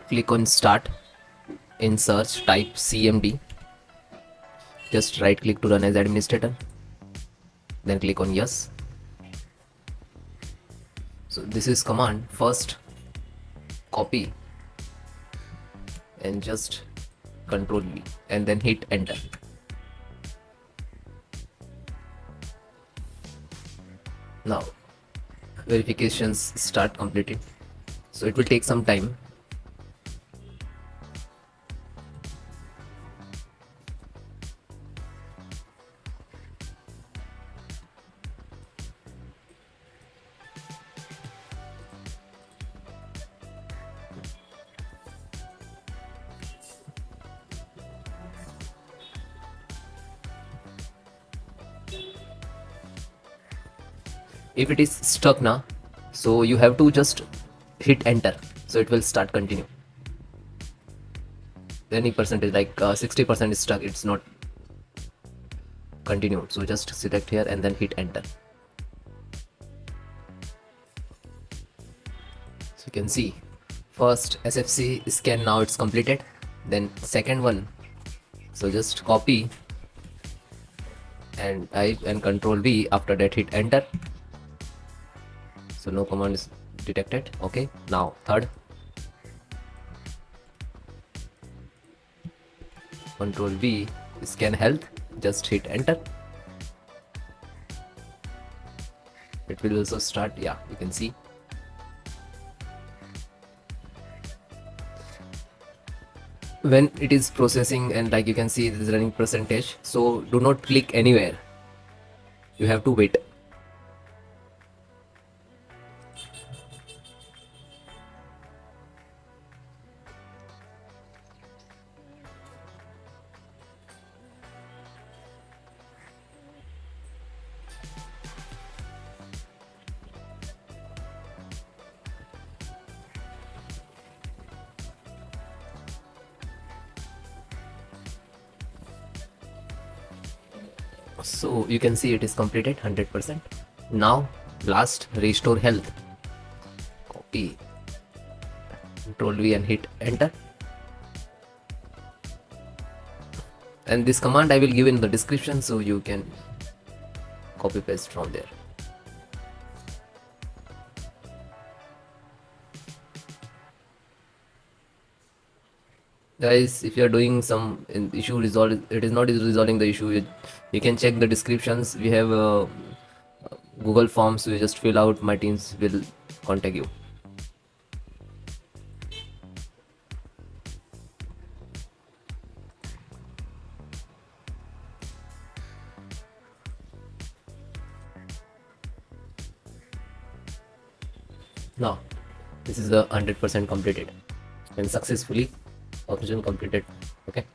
click on start. In search type CMD, just right click to run as administrator, then click on yes. So this is command. First copy and just control V and then hit enter. Now verifications start completed, so it will take some time. If it is stuck now, so you have to just hit enter, so it will start continue. Any percentage like 60% is stuck, it's not continued, so just select here and then hit enter. So you can see first SFC scan, now it's completed. Then second one, so just copy and type and control V, after that hit enter. So no command is detected. Okay, now third, control V, ScanHealth, just hit enter. It will also start. Yeah, you can see. When it is processing, and like you can see, it is running percentage, so do not click anywhere, you have to wait. So you can see it is completed 100%. Now last, restore health, copy, control V and hit enter. And this command I will give in the description, so you can copy paste from there. Guys, if you are doing some issue resolve, it is not resolving the issue, you can check the descriptions. We have Google forms, you just fill out, my teams will contact you. Now this is a 100% completed and successfully operation completed. Okay.